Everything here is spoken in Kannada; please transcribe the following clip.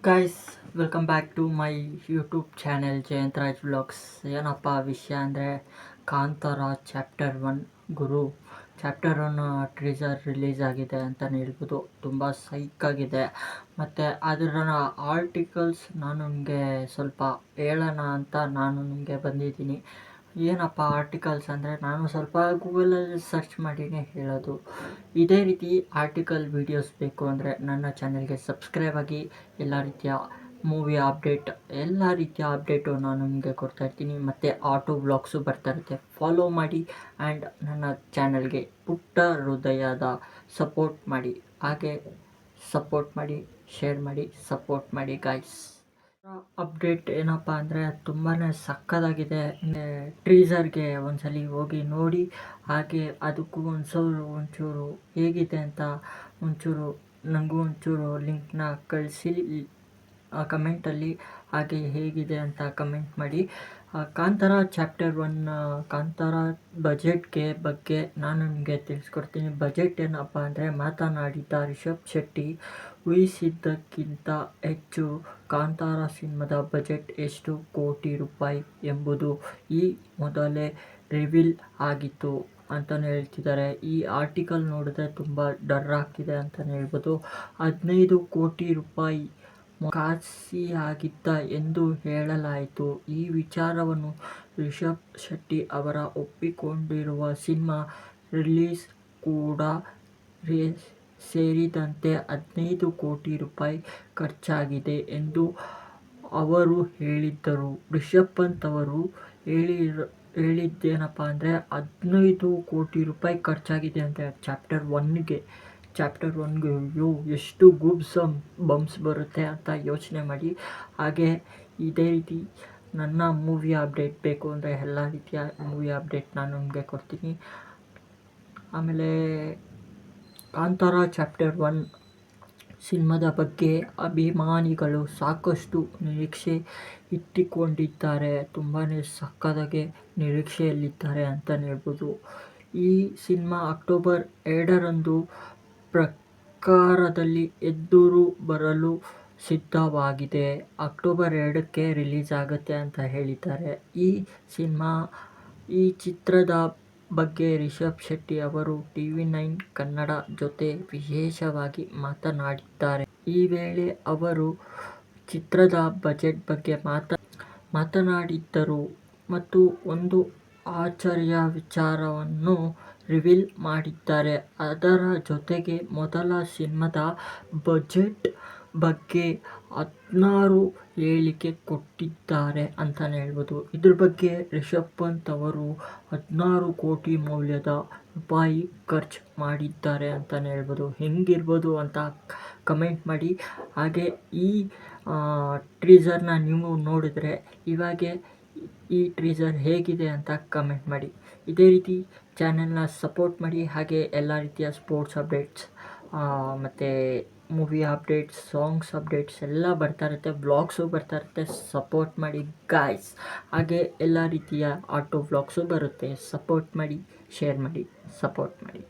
Guys, welcome back to my YouTube channel Jayantharaj vlogs. ಏನಪ್ಪ ವಿಷಯ ಅಂದರೆ ಕಾಂತಾರ ಚಾಪ್ಟರ್ 1 ಗುರು ಚಾಪ್ಟರ್ 1 ಟ್ರೀಸರ್ ರಿಲೀಸ್ ಆಗಿದೆ ಅಂತಲೇ ಹೇಳ್ಬೋದು. ತುಂಬ ಸೈಕಾಗಿದೆ. ಮತ್ತು ಅದರ ಆರ್ಟಿಕಲ್ಸ್ ನಾನು ನಿಮಗೆ ಸ್ವಲ್ಪ ಹೇಳೋಣ ಅಂತ ನಾನು ನಿಮಗೆ ಬಂದಿದ್ದೀನಿ. ಏನಪ್ಪ ಆರ್ಟಿಕಲ್ಸ್ ಅಂದರೆ ನಾನು ಸ್ವಲ್ಪ ಗೂಗಲಲ್ಲಿ ಸರ್ಚ್ ಮಾಡಿನೇ ಹೇಳೋದು. ಇದೇ ರೀತಿ ಆರ್ಟಿಕಲ್ ವೀಡಿಯೋಸ್ ಬೇಕು ಅಂದರೆ ನನ್ನ ಚಾನೆಲ್ಗೆ ಸಬ್ಸ್ಕ್ರೈಬ್ ಆಗಿ. ಎಲ್ಲ ರೀತಿಯ ಮೂವಿ ಅಪ್ಡೇಟ್, ಎಲ್ಲ ರೀತಿಯ ಅಪ್ಡೇಟು ನಾನು ನಿಮಗೆ ಕೊಡ್ತಾಯಿರ್ತೀನಿ. ಮತ್ತು ಆಟೋ ವ್ಲಾಗ್ಸು ಬರ್ತಾಯಿರುತ್ತೆ, ಫಾಲೋ ಮಾಡಿ. ಆ್ಯಂಡ್ ನನ್ನ ಚಾನಲ್ಗೆ ಪುಟ್ಟ ಹೃದಯದ ಸಪೋರ್ಟ್ ಮಾಡಿ. ಹಾಗೆ ಸಪೋರ್ಟ್ ಮಾಡಿ, ಶೇರ್ ಮಾಡಿ, ಸಪೋರ್ಟ್ ಮಾಡಿ ಗಾಯ್ಸ್. ಅಪ್ಡೇಟ್ ಏನಪ್ಪ ಅಂದರೆ ತುಂಬಾ ಸಕ್ಕತ್ತಾಗಿದೆ. ಟ್ರೀಸರ್ಗೆ ಒಂದ್ಸಲಿ ಹೋಗಿ ನೋಡಿ. ಹಾಗೆ ಅದಕ್ಕೂ ಒಂಚೂರು ಹೇಗಿದೆ ಅಂತ ನನಗೂ ಒಂಚೂರು ಲಿಂಕ್ನ ಕಳಿಸಿ ಕಮೆಂಟಲ್ಲಿ. ಹಾಗೆ ಹೇಗಿದೆ ಅಂತ ಕಮೆಂಟ್ ಮಾಡಿ. ಕಾಂತಾರ ಚಾಪ್ಟರ್ 1 ಕಾಂತಾರ ಬಗ್ಗೆ ನಾನು ನಿಮಗೆ ತಿಳಿಸ್ಕೊಡ್ತೀನಿ. ಬಜೆಟ್ ಏನಪ್ಪ ಅಂದರೆ ಮಾತನಾಡಿದ ರಿಷಬ್ ಶೆಟ್ಟಿ ಊಹಿಸಿದ್ದಕ್ಕಿಂತ ಹೆಚ್ಚು. ಕಾಂತಾರ ಸಿನಿಮಾದ ಬಜೆಟ್ ಎಷ್ಟು ಕೋಟಿ ರೂಪಾಯಿ ಎಂಬುದು ಈ ಮೊದಲೇ ರಿವೀಲ್ ಆಗಿತ್ತು ಅಂತಲೇ ಹೇಳ್ತಿದ್ದಾರೆ. ಈ ಆರ್ಟಿಕಲ್ ನೋಡಿದ್ರೆ ತುಂಬ ಡರ್ ಆಗ್ತಿದೆ ಅಂತಲೇ ಹೇಳ್ಬೋದು. 15 ಕೋಟಿ ರೂಪಾಯಿ ಖಾಸಿಯಾಗಿತ್ತ ಎಂದು ಹೇಳಲಾಯಿತು. ಈ ವಿಚಾರವನ್ನು ರಿಷಬ್ ಶೆಟ್ಟಿ ಅವರ ಒಪ್ಪಿಕೊಂಡಿರುವ ಸಿನಿಮಾ ರಿಲೀಸ್ ಕೂಡ ಸೇರಿದಂತೆ 15 ಕೋಟಿ ರೂಪಾಯಿ ಖರ್ಚಾಗಿದೆ ಎಂದು ಅವರು ಹೇಳಿದ್ದರು. ರಿಷಬ್ ಪಂತ್ ಅವರು ಹೇಳಿದ್ದೇನಪ್ಪ ಅಂದರೆ 15 ಕೋಟಿ ರೂಪಾಯಿ ಖರ್ಚಾಗಿದೆ ಅಂತ ಚಾಪ್ಟರ್ 1ಗೆ. ಅಯ್ಯೋ ಎಷ್ಟು ಗೂಬ್ಸ್ ಬಂಪ್ಸ್ ಬರುತ್ತೆ ಅಂತ ಯೋಚನೆ ಮಾಡಿ. ಹಾಗೆ ಇದೇ ರೀತಿ ನನ್ನ ಮೂವಿ ಅಪ್ಡೇಟ್ ಬೇಕು ಅಂದರೆ ಎಲ್ಲ ರೀತಿಯ ಮೂವಿ ಅಪ್ಡೇಟ್ ನಾನು ನಿಮಗೆ ಕೊಡ್ತೀನಿ. ಆಮೇಲೆ ಕಾಂತಾರ ಚಾಪ್ಟರ್ 1 ಸಿನಿಮಾದ ಬಗ್ಗೆ ಅಭಿಮಾನಿಗಳು ಸಾಕಷ್ಟು ನಿರೀಕ್ಷೆ ಇಟ್ಟುಕೊಂಡಿದ್ದಾರೆ. ತುಂಬಾ ಸಕ್ಕತ್ತಾಗಿ ನಿರೀಕ್ಷೆಯಲ್ಲಿದ್ದಾರೆ ಅಂತಲೇ ಹೇಳ್ಬೋದು. ಈ ಸಿನಿಮಾ ಅಕ್ಟೋಬರ್ 2ರಂದು ಪ್ರಕಾರದಲ್ಲಿ ಎದುರು ಬರಲು ಸಿದ್ಧವಾಗಿದೆ. ಅಕ್ಟೋಬರ್ 2ಕ್ಕೆ ರಿಲೀಸ್ ಆಗುತ್ತೆ ಅಂತ ಹೇಳಿದ್ದಾರೆ. ಈ ಚಿತ್ರದ ಬಗ್ಗೆ ರಿಷಬ್ ಶೆಟ್ಟಿ ಅವರು TV9 ಕನ್ನಡ ಜೊತೆ ವಿಶೇಷವಾಗಿ ಮಾತನಾಡಿದ್ದಾರೆ. ಈ ವೇಳೆ ಅವರು ಚಿತ್ರದ ಬಜೆಟ್ ಬಗ್ಗೆ ಮಾತನಾಡಿದ್ದರು ಮತ್ತು ಒಂದು ಅಚ್ಚರಿಯ ವಿಚಾರವನ್ನು ರಿವೀಲ್ ಮಾಡಿದ್ದಾರೆ. ಅದರ ಜೊತೆಗೆ ಮೊದಲ ಸಿನಿಮಾದ ಬಜೆಟ್ ಬಗ್ಗೆ 16 ಹೇಳಿಕೆ ಕೊಟ್ಟಿದ್ದಾರೆ ಅಂತಲೇ ಹೇಳ್ಬೋದು. ಇದ್ರ ಬಗ್ಗೆ ರಿಷಬ್ ಪಂತ್ ಅವರು 16 ಕೋಟಿ ಮೌಲ್ಯದ ರೂಪಾಯಿ ಖರ್ಚು ಮಾಡಿದ್ದಾರೆ ಅಂತಲೇ ಹೇಳ್ಬೋದು. ಹೆಂಗಿರ್ಬೋದು ಅಂತ ಕಮೆಂಟ್ ಮಾಡಿ. ಹಾಗೆ ಈ ಟ್ರೀಸರ್ನ ನೀವು ನೋಡಿದ್ರೆ ಇವಾಗೆ ಈ ಟ್ರೀಸರ್ ಹೇಗಿದೆ ಅಂತ ಕಮೆಂಟ್ ಮಾಡಿ. ಇದೇ ರೀತಿ ಚಾನೆಲ್ನ ಸಪೋರ್ಟ್ ಮಾಡಿ. ಹಾಗೆ ಎಲ್ಲ ರೀತಿಯ ಸ್ಪೋರ್ಟ್ಸ್ ಅಪ್ಡೇಟ್ಸ್ ಮತ್ತು ಮೂವಿ ಅಪ್ಡೇಟ್ಸ್, ಸಾಂಗ್ಸ್ ಅಪ್ಡೇಟ್ಸ್ ಎಲ್ಲ ಬರ್ತಾ ಇರುತ್ತೆ. ವ್ಲಾಗ್ಸು ಬರ್ತಾ ಇರುತ್ತೆ. ಸಪೋರ್ಟ್ ಮಾಡಿ ಗಾಯ್ಸ್. ಹಾಗೆ ಎಲ್ಲ ರೀತಿಯ ಆಟೋ ವ್ಲಾಗ್ಸು ಬರುತ್ತೆ. ಸಪೋರ್ಟ್ ಮಾಡಿ, ಶೇರ್ ಮಾಡಿ, ಸಪೋರ್ಟ್ ಮಾಡಿ.